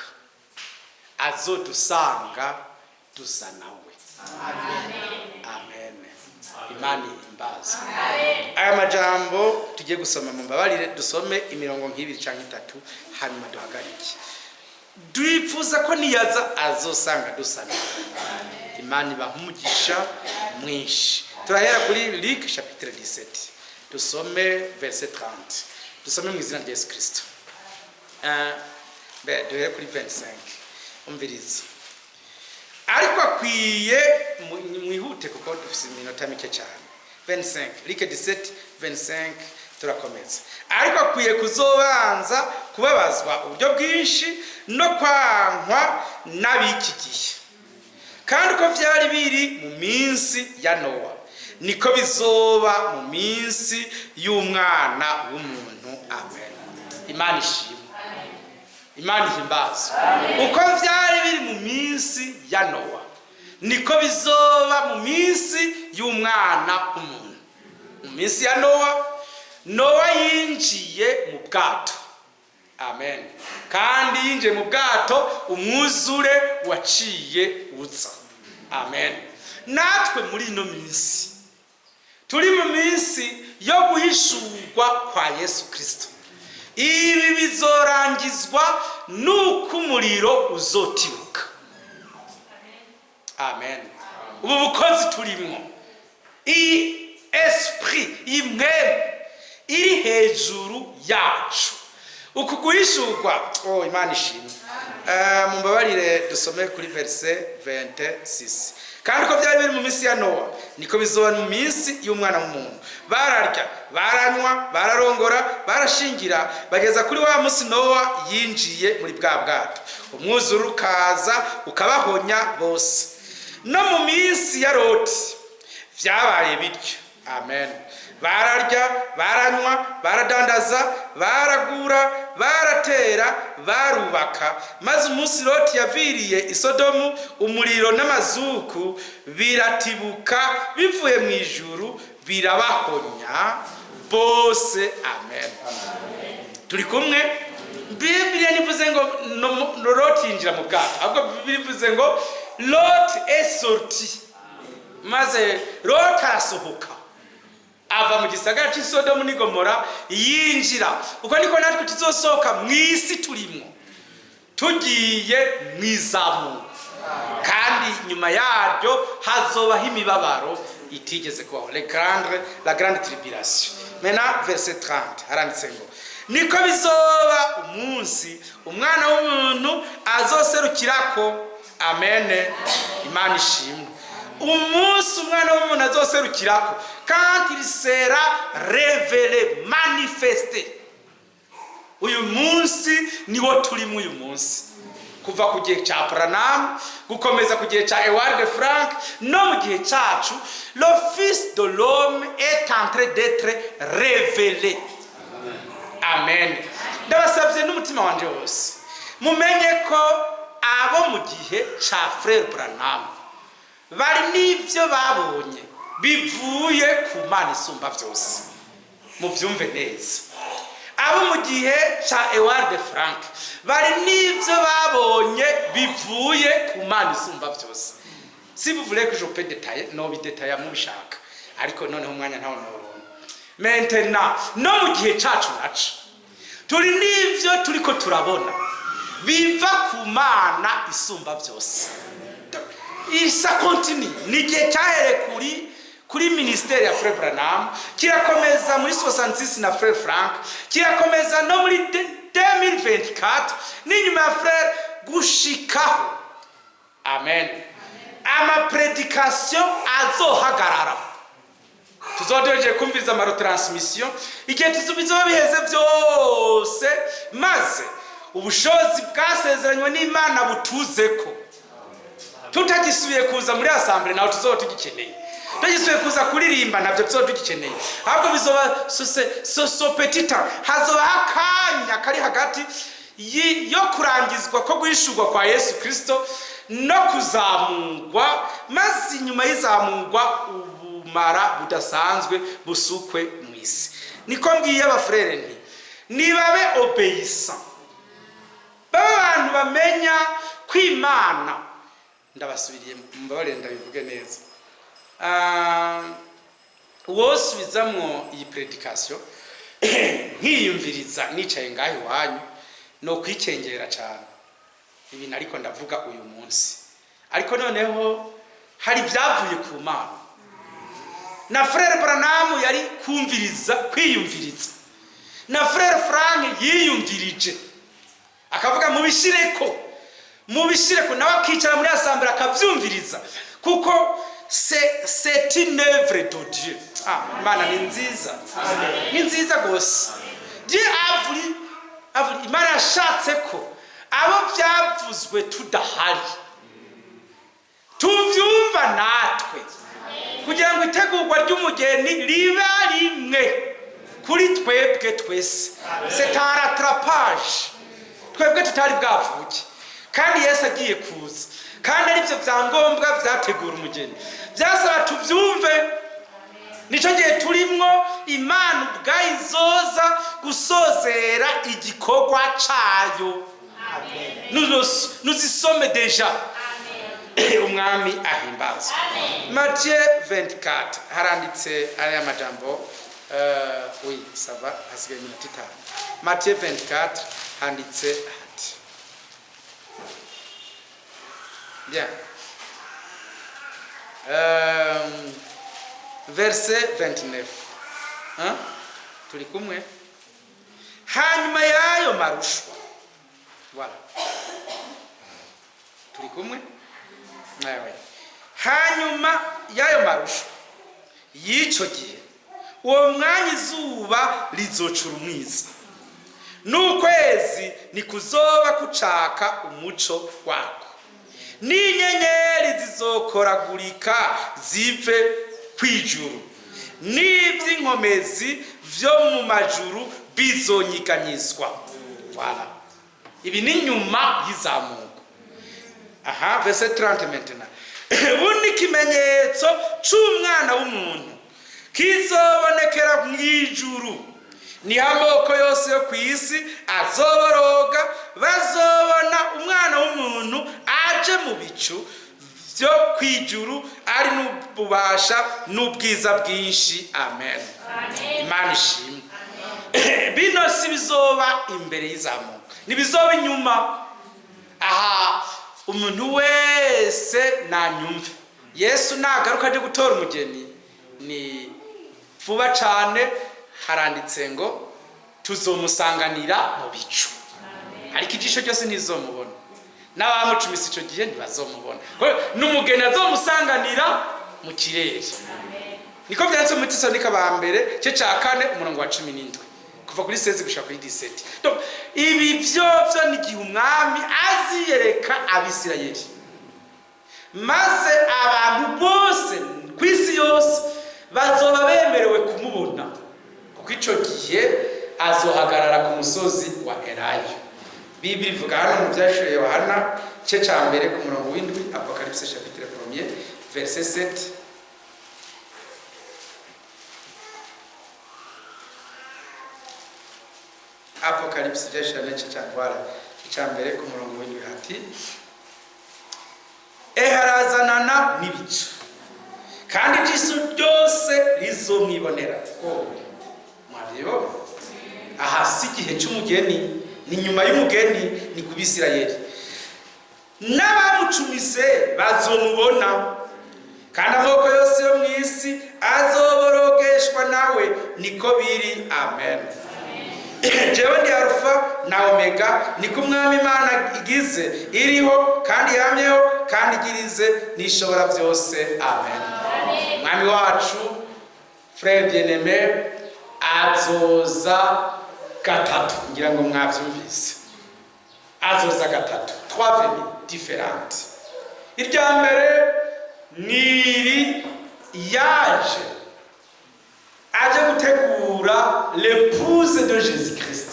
azodusanga dusa nawe. Amen. Imana ihimbaza. Aya majambo tugiye gusoma mumbabarire dusome imirongo nk'ibiri canke 3 hanyuma duhagarike. Duifuza ko niyaza azosanga dusa nawe. Imana ibahe umugisha mwinshi. Turahera kuri Luc chapitre 17. Dusome verset 30. Dusome mu izina rya Yesu Kristo. Duhere kuri 25. Umviriza. Ariko akwiye mwihute kuko dufite iminota mike cyane. 25 Luc 17:25 turakomeza. Ariko akwiye kuzobanza kubabazwa uburyo bwinshi no kwankwa n'abiki gihe. Kandi ko vyari biri mu minsi ya Nowa niko bizoba mu minsi y'umwana w'umuntu. Amen. Imana ishimwe. Imana ihimbaza. Uko vyari biri mu minsi ya Nowa niko bizoba mu minsi y'umwana w'umuntu. Mu minsi ya Nowa yinjiye mu bwato. Amen. Kandi yinjiye mu bwato umwuzure waciye uza. Amen. Natwe muri ino minsi turi mu minsi yo guhishurwa kwa Yesu Kristo. Ibi bizorangizwa nuko umuriro uzotibuka. Amen. Ubu bukozi turimwo esprit imwe iri hejuru yacu. Uku guhishurwa Imana ishimwe. Mumbabarire dusome kuri verset 26. Kandi ko byari biri mu minsi ya Nowa niko bizoba mu minsi y'umwana w'umuntu. Bararya, baranywa, bararongora, barashingira bageza kuri wa munsi Nowa yinjiye muri bwa bwato. Umwuzure ukaza ukabahonya bose. No mu minsi ya Loti vyabaye bityo. Amen. Bararya, baranywa, baradandaza, baragura, baratera, barubaka. Maze umunsi Loti yaviriye i Sodomu umuriro n'amazuku biratibuka bivuye mu ijuru birabahonya bose. Amen. Turi kumwe. Bibiliya nivuze ngo Loti yinjira mu bwato, ahubwo bivuze ngo Lot est sorti. Maze Lot arasohoka ava mu gisagara cy'i Sodomu n'i Gomora yinjira. Uko niko natwe tuzosohoka mu isi turimo tugiye mu izamuka, kandi nyuma yaryo hazobaho imibabaro itigeze kubaho. La grande tribulation. Maintenant verset 30 haranditse ngo niko bizoba umunsi umwana w'umuntu azoserukirako. Amen. Imana ishimwe. Umunsi umwana w'umuntu azoserukirako quand il sera révélé, manifesté. Uyu munsi niwo turimo uyu munsi, kuva ku gihe cya Branham gukomeza ku gihe cya Ewald Frank no mu gihe cyacu. Le fils de l'homme est en train d'être révélé. Amen. Ndabasabye n'umutima wanje wose mumenye ko abo mu gihe cya Frère Branham bari n'ivyo babonye bivuye ku Mana isumba vyose. Muvyumve neza. Abo mu gihe ca Ewald Frank bari n'ivyo babonye bivuye ku Mana isumba vyose. Si vous voulez que je peux détailler, no bidetaye mubishaka. Ariko noneho umwanya ntawo noronka. Maintenant, no mu gihe cacu naca. Turi n'ivyo turiko turabona. Biva ku Mana isumba vyose. Ça continue. Ni gihe cyahere kuri ministère ya Frère Branham, kirakomeza muri 66 na Frère Frank, kirakomeza no muri 2024 n'inyuma ya Frère gushikaho. Amen. Ama prédication azohagarara. Tuzodoje kumviza ama retransmission igihe tuzubizo biheze byose maze ubushozi bwasezeranywe n'Imana butuzeko. Tutagisubiye kuza muri assemblée naho tuzotugikeneye. Tugisubiye kuza kuririmba navyo tuzotugikeneye. Ahubwo bizoba so petita hazoba akanya kari hagati yo kurangizwa ko guhishurwa kwa Yesu Kristo no kuzamurwa, maze inyuma y'izamurwa ubumara budasanzwe busukwe mu isi. Niko mbwiye abafrere nti nibabe obéissant, baba abantu bamenya kw'Imana. Ndabasubiriye mbabare ndabivuge neza. Wosubizamwo iyi predication nkiyumviriza nicaye ngahe wanyu no kwikengera cyane ibintu ariko ndavuga uyu munsi. Ariko noneho hari byavuye ku Mana. Na Frère Branham yari kumviriza kwiyumviriza, na Frère Frank yiyumvirije akavuga mubishireko nawe akicara muri assemblée akavyumviriza kuko c'est une œuvre de Dieu. Imana ni nziza. Ni nziza gose. Dieu avuli Imana yashatse ko abo byavuzwe tudahari tuvyumva natwe kugira ngo itegurwa ry'umugeni riba rimwe kuri twebwe twese. C'est un rattrapage. Twebwe tutari bwavuke kandi Yesu agiye kuza, kandi ari byo byangombwa byategura umugeni. Byasaba tuvyumve. Nico gihe turimwo Imana ubwayizoza gusozera igikorwa cayo. Nous y sommes déjà. Umwami ahimbazwa. Matthieu 24 haranditse aya majambo. Oui, ça va, hasigaye iminota 5. Matthieu 24 handitse hati. Bien. Verset 29. Hein? Turi kumwe. Hanyuma yayo marushwa. Voilà. Turi kumwe? Nawe. Hanyuma yayo marushwa. Yico gihe uwo mwanya izuba rizocura umwiza, n'ukwezi nikuzoba kucaka umuco wako, n'inyenyeri zizokoragurika zive kwijuru, n'ivy'inkomezi vyo mu majuru bizonyiganyizwa. Voilà. Ibi ni nyuma y'izamuko. Aha, verset 30 maintenant. Ubundi kimenyetso c'umwana w'umuntu kizobonekera mw'ijuru, ni amoko yose yo kw'isi azoboroga, bazobona umwana w'umuntu aje mu bicu vyo kwijuru ari n'ububasha n'ubwiza bwinshi. Amen. Imana ishimwe. Bino si bizoba imbere y'izamuka, nibizoba inyuma. Aha umuntu wese nanyumve, Yesu nagaruka aje gutora umugeni ni vuba cyane. Haranditse ngo tuzomusanganira mu bicu, ariko ijisho cyose ntizomubona, n'abamucumisa ico gihe ntibazomubona. N'umugeni azomusanganira mu kirere. Niko byanditse mu Tesalonika ba mbere cyo ca 4 umurongo wa 17 kuva kuri 16 gushaka kuri 17. Donc ibi byovyo ni gihe umwami aziyereka Abisirayeli, maze abantu bose kwisi yose bazoba bemerewe kumubona, kuko ico gihe azohagarara ku musozi wa Elayo. Bibiri ivuga hano mu byashire Yohana cyo ca mbere ku murongo w'indwi, Apocalypse chapitre 1 verset 7. Apocalypse jeshane cyangwa icyambere ku murongo w'indwi hati eharazanana n'ibicu kandi ijisho ryose rizomwibonera. Mwabyo aha si igihe cy'umugeni, ni nyuma y'umugeni, ni ku Bisirayeli. N'abamucumise bazomubona kandi amaboko yose yo mu isi azoborogeshwa nawe, niko biri. Amen. Jewe ndi Alpha na Omega, niko Umwami Imana igize, iriho kandi yamyeho kandi igirize n'ishobora byose. Amen. Mwami wacu frère bien-aimé azoza gatatu, ngira ngo mwavyumvise. Azoza gatatu, 3 venues différentes. Irya mbere niri yaje aje gutegura l'épouse de Jésus-Christ.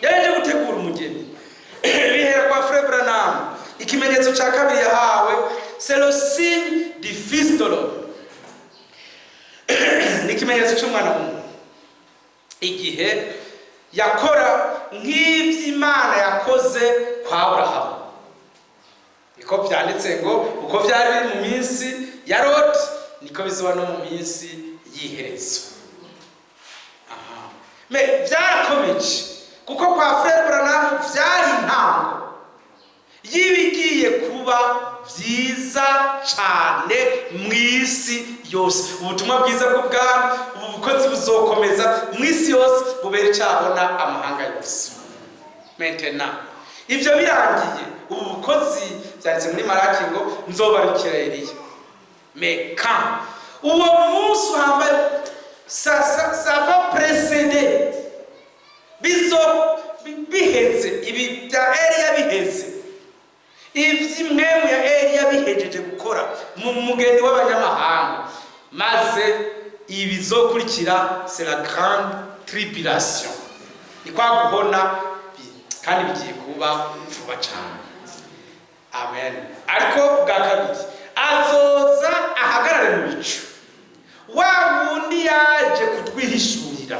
Yaje gutegura umugeni. Bihera kwa Frère Branham, ikimenyetso cya kabiri yahawe, c'est le signe du fils de l'homme. Ni ikimenyetso cy'umwana w'umuntu. Igihe yakora nk'ivy'Imana yakoze kwa Abrahamu. Niko byanditse ngo uko byari biri mu minsi ya Lot, niko bizoba no mu minsi y'iherezo. Me byarakomeje kuko kwa Frère Branham byari intango yibigiye kuba byiza cyane mu isi yose. Ubutumwa bwiza bw'ubwami, ubukozi buzokomeza mu isi yose, bubere cyabona amahanga yose. Maintenant ivyo birangiye, ubu bukozi byanditse muri Malaki ngo nzobarukira Eliya. Mais quand uwo munsi uhambaye, ça va précéder biheze ibi bya Eliya biheze, ivy'imwemu ya Eliya bihejeje gukora mu mugeni w'abanyamahanga, maze ibizokurikira c'est la grande tribulation. Ni kwa guhona kandi bigiye kuba vuba cyane. Amen. Ariko bwa kabiri azoza ahagarare mu bicu, wa wundi yaje kutwihishurira,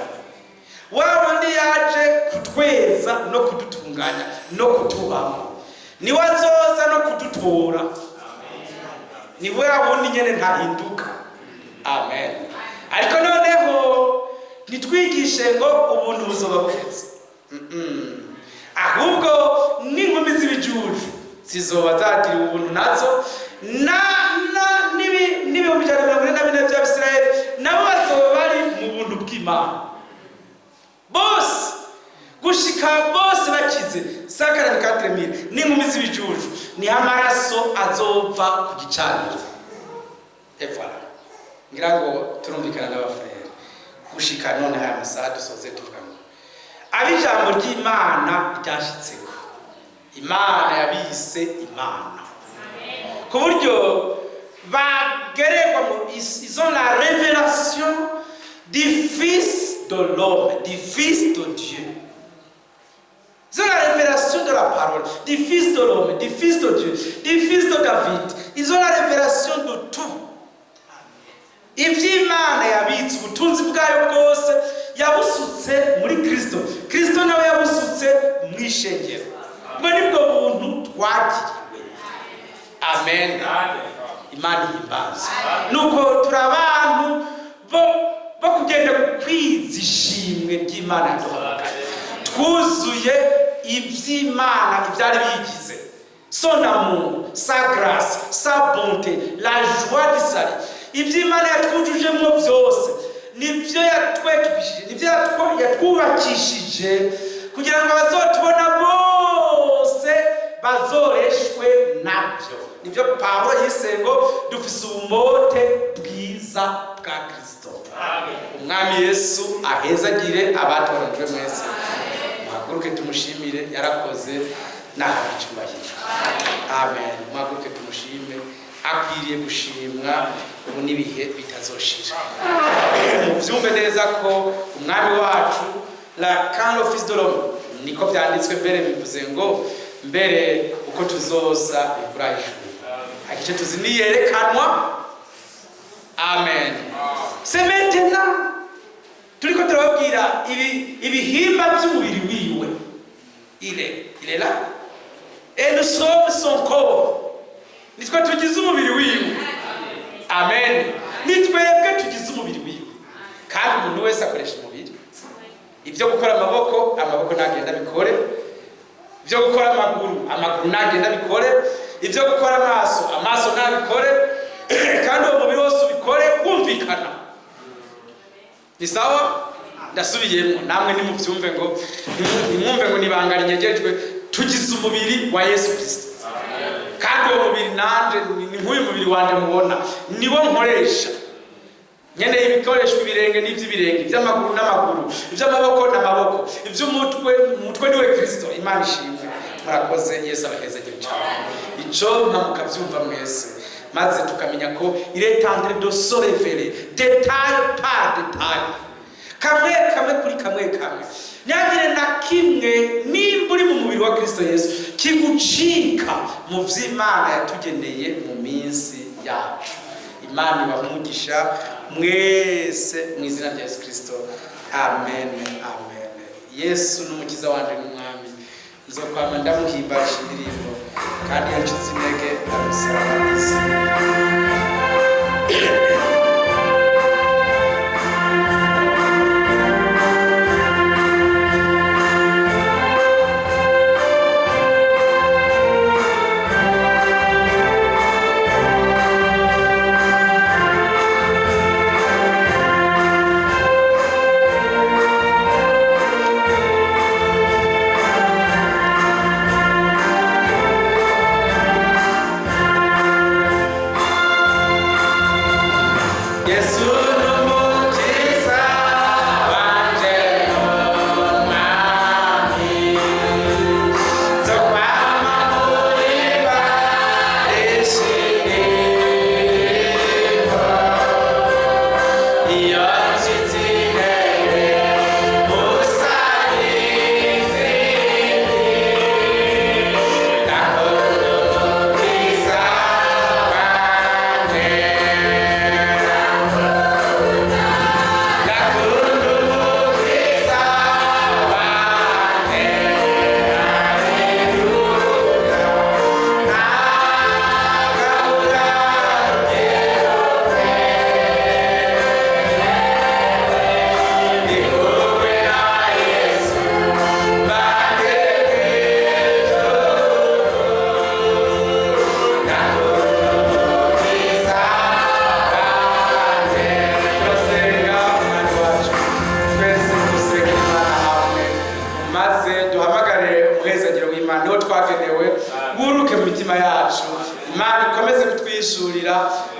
wa wundi yaje kutweza no kudutunganya no kutubamo, ni wazoza no kudutora. Ni we wundi nyene ntahinduka. Amen. Ariko noneho nitwigishe ngo ubuntu buzoba buheze. Ahubwo n'inkumi z'ibijuju zizoba zagira ubuntu nazo, n'ibihumbi 144 by'Abisirayeli nabo bazoba bari mu buntu bw'Imana. Bose gushika bose bakize 144,000 n'inkumi z'ibijuju, ni amaraso azova ku gicaniro. Voilà. Ngira ngo turumvikana n'abafrere. Gushika none haya masaha dusoze tuvuga ngo abijambo ry'Imana ryashitseko, Imana yabise Imana ku buryo bagererwa mu ils ont la révélation du fils de l'homme, du fils de Dieu. Ils ont la révélation de la parole, du fils de l'homme, du fils de Dieu, du fils de David. Ils ont la révélation de tout. Ivy'Imana yabitse ubutunzi bwayo bwose yabusutse muri Kristo. Kristo nawe yabusutse mu ishengero. Ngo nibwo buntu twagiriwe. Amen. Imana ihimbaza. Nuko turabantu bo kugenda kwizishimwe ry'Imana yaduhamagaye. Twuzuye ivy'Imana ivyari bigize. Son amour, sa grâce, sa bonté, la joie du salut. Ivy'Imana yatwujujemo byose, nivyo yatwekishije, nivyo yatwubakishije kugira ngo bazotubona bose bazoreshwe navyo. Nivyo Pawulo yise ngo dufise ubumote bwiza bwa Kristo. Amen. Umwami Yesu ahezagire abatoranijwe mwese. Muhaguruke tumushimire, yarakoze n'ahacyubahiro. Amen. Muhaguruke tumushime, akwiriye gushimwa ubu nibihe bitazoshira. Muvyumve neza ko umwami wacu quand le fils de l'homme, niko byanditswe mbere, bivuze ngo mbere uko tuzoza bikurahishura. ariko icyo tuzi ni yerekanwa. Amen. C'est maintenant turiko turababwira ibihimba by'umubiri wiwe. Il est là et nous sommes son corps. Nitwe tugize umubiri wiwe. Amen. Nitwebwe tugize umubiri wiwe, kandi umuntu wese akoresha umubiri. Ibyo gukora amaboko nagenda bikore, ibyo gukora amaguru nagenda bikore, ibyo gukora amaso nabikore, kandi uwo mubiri wose ubikore wumvikana. Ni sawa? Ndasubiyemo namwe nimuvyumve ngo nimwumve ngo nibanga rinyegejwe. Tugize umubiri wa Yesu Kristo, kandi uwo mubiri nanje ni nk'uyu mubiri wanje mubona, niwo nkoresha. Nkeneye ibikoreshwa ibirenge n'ivy'ibirenge, ivy'amaguru n'amaguru, ivy'amaboko n'amaboko, ivy'umutwe niwe Kristo. Imana ishimwe. Murakoze. Yesu abahezagire cyane. Ico nkamukavyumva mwese, maze tukamenya ko il est en train de se révéler détail par détail, kamwe kuri kamwe. Nyagire na kimwe nimba uri mu mubiri wa Kristo Yesu kigucika mu vy'Imana yatugeneye mu minsi yacu. Imana ibahumugisha mwese mu izina rya Yesu Kristo. Amen. Amen. Yesu n'umukiza wanje n'umwami, nzokwama ndamuhimbaje indirimbo, kandi yanshize intege ndamusaba izina.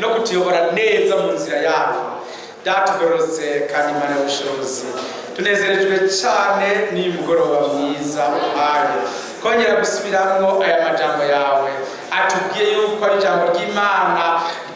No kutuyobora neza mu nzira yayo. Datugororotse kandi Imana y'ubushobozi, tunezerejwe cyane n'umugoroba mwiza uhaye kongera gusubiramwo aya majambo yawe atubwiye yuko ari ijambo ry'Imana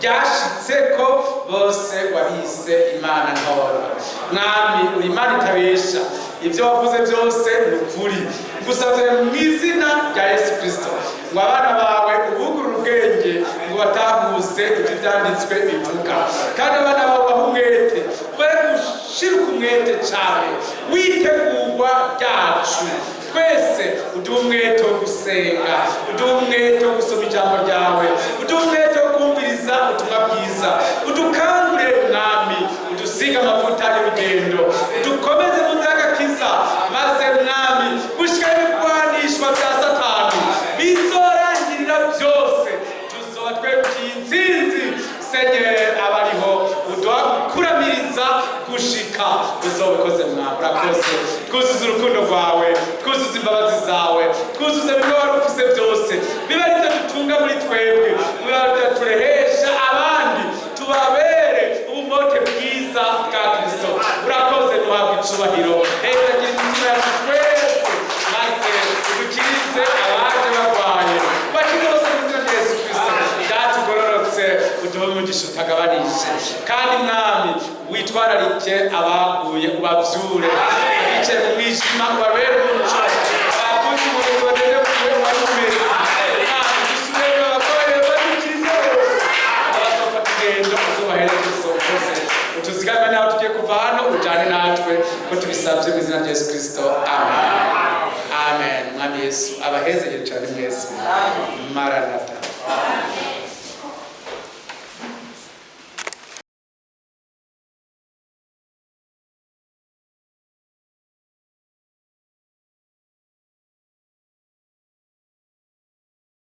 ryashitse ko bose wabise Imana ntora. Mwami uri Imana itabesha, ibyo wavuze byose ni ukuri. Ngusabye mu izina rya Yesu Kristo ngo abana bawe ubugurure ubwenge, ngo batahuze ibyo byanditswe bivuga, kandi abana bawe bahe umwete, bari gushiruka umwete cyane witegurwa ryacu. Twese uduhe umwete wo gusenga, uduhe umwete wo gusoma ijambo ryawe, uduhe umwete wo kumviriza ubutumwa bwiza, udukangure Mwami, udusiga amavuta y'urugendo, udukomeze mu nzira y'agakiza, maze Mwami gushika ibigwanishwa bya Satani bizorangirira byose, tuzoba twegukiye intsinzi. Senyeri abariho uduha gukuramiriza gushika uzobukoze Mwami. Urakoze. Twuzuze urukundo rwawe, twuzuze imbabazi zawe, twuzuze bimwe wari ufise byose, biba ari byo dutunga muri twebwe, biba ari byo turehesha abandi, tubabere ubumote bwiza bwa Kristo. Urakoze. Duhabwe icubahiro. Heza imitima yacu twese, maze dukirize abaje barwaye, bakize bose mu izina rya Yesu Kristo. Datugororotse uduhe umugisha utagabanije, kandi Mwami witwararike abaguye, ubavyure abicaye mu mwijima, ubabere umuco, abakuzi umuyobozi bagende kuwe wari umeze. Mwami dusubire abakorere badukirize Yesu Kristo, amen. Amen. Mwami Yesu abahezegere cyane mwese. Maranatha.